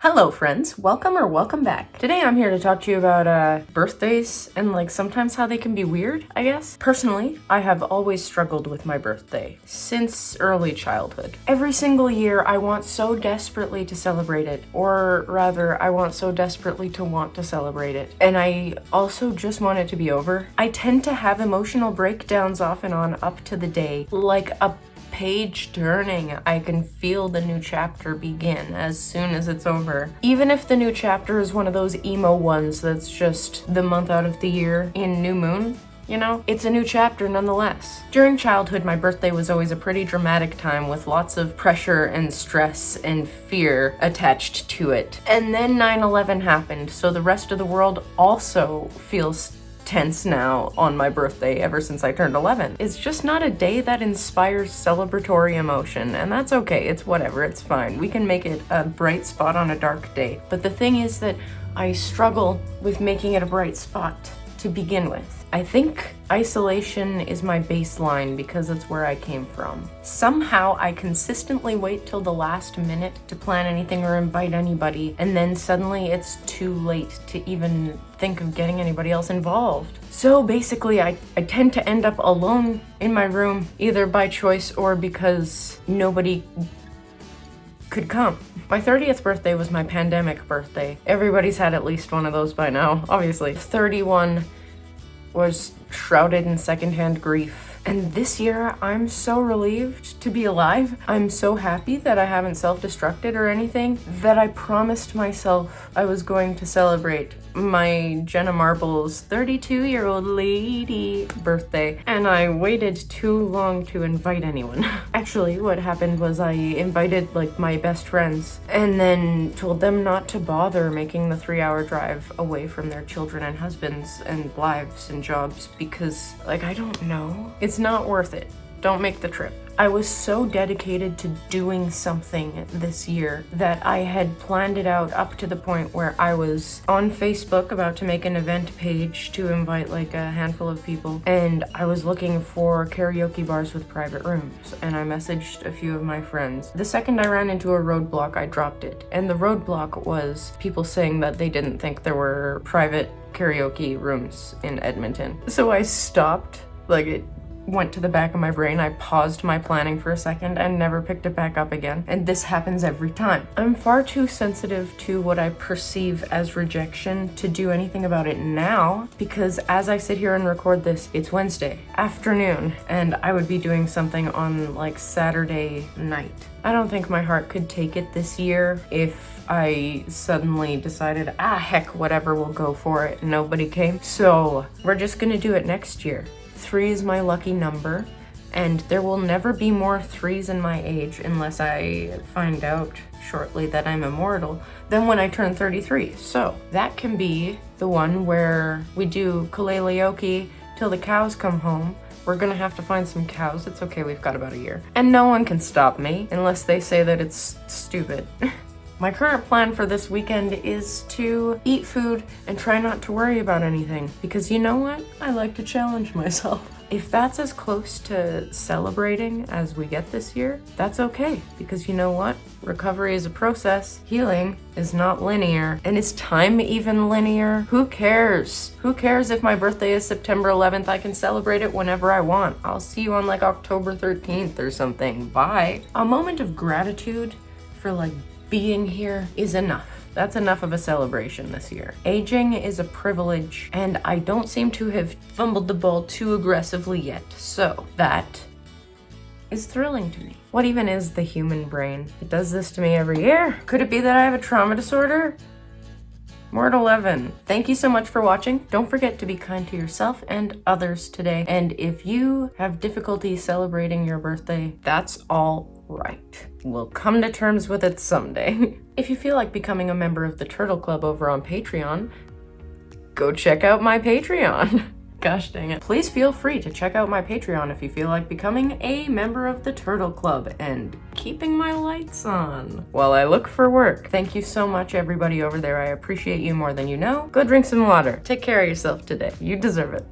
Hello friends, welcome or welcome back. Today I'm here to talk to you about birthdays and sometimes how they can be weird, I guess. Personally, I have always struggled with my birthday since early childhood. Every single year I want so desperately to celebrate it, or rather I want so desperately to want to celebrate it. And I also just want it to be over. I tend to have emotional breakdowns off and on up to the day, like a page turning. I can feel the new chapter begin as soon as it's over. Even if the new chapter is one of those emo ones that's just the month out of the year in new moon, you know, it's a new chapter nonetheless. During childhood, my birthday was always a pretty dramatic time with lots of pressure and stress and fear attached to it. And then 9/11 happened, so the rest of the world also feels tense now on my birthday ever since I turned 11. It's just not a day that inspires celebratory emotion, and that's okay. It's whatever, it's fine. We can make it a bright spot on a dark day. But the thing is that I struggle with making it a bright spot to begin with. I think isolation is my baseline because it's where I came from. Somehow I consistently wait till the last minute to plan anything or invite anybody, and then suddenly it's too late to even think of getting anybody else involved. So basically I tend to end up alone in my room, either by choice or because nobody could come. My 30th birthday was my pandemic birthday. Everybody's had at least one of those by now, obviously. 31 was shrouded in secondhand grief. And this year, I'm so relieved to be alive. I'm so happy that I haven't self-destructed or anything, that I promised myself I was going to celebrate my Jenna Marbles 32-year-old lady birthday, and I waited too long to invite anyone. Actually, what happened was I invited my best friends and then told them not to bother making the 3-hour drive away from their children and husbands and lives and jobs because, I don't know. It's not worth it. Don't make the trip. I was so dedicated to doing something this year that I had planned it out up to the point where I was on Facebook about to make an event page to invite a handful of people, and I was looking for karaoke bars with private rooms, and I messaged a few of my friends. The second I ran into a roadblock, I dropped it, and the roadblock was people saying that they didn't think there were private karaoke rooms in Edmonton. So I stopped, it went to the back of my brain. I paused my planning for a second and never picked it back up again. And this happens every time. I'm far too sensitive to what I perceive as rejection to do anything about it now, because as I sit here and record this, it's Wednesday afternoon, and I would be doing something on Saturday night. I don't think my heart could take it this year if I suddenly decided, heck, whatever, we'll go for it, and nobody came. So we're just gonna do it next year. 3 is my lucky number, and there will never be more 3s in my age unless I find out shortly that I'm immortal than when I turn 33. So that can be the one where we do kaleoke till the cows come home. We're gonna have to find some cows. It's okay, we've got about a year. And no one can stop me unless they say that it's stupid. My current plan for this weekend is to eat food and try not to worry about anything, because you know what? I like to challenge myself. If that's as close to celebrating as we get this year, that's okay, because you know what? Recovery is a process. Healing is not linear. And is time even linear? Who cares? Who cares if my birthday is September 11th? I can celebrate it whenever I want. I'll see you on October 13th or something. Bye. A moment of gratitude for being here is enough. That's enough of a celebration this year. Aging is a privilege, and I don't seem to have fumbled the ball too aggressively yet, so that is thrilling to me. What even is the human brain? It does this to me every year. Could it be that I have a trauma disorder? We're at 11. Thank you so much for watching. Don't forget to be kind to yourself and others today. And if you have difficulty celebrating your birthday, that's all right. We'll come to terms with it someday. If you feel like becoming a member of the Turtle Club over on Patreon, go check out my Patreon. Gosh dang it. Please feel free to check out my Patreon if you feel like becoming a member of the Turtle Club and keeping my lights on while I look for work. Thank you so much, everybody over there. I appreciate you more than you know. Go drink some water. Take care of yourself today. You deserve it.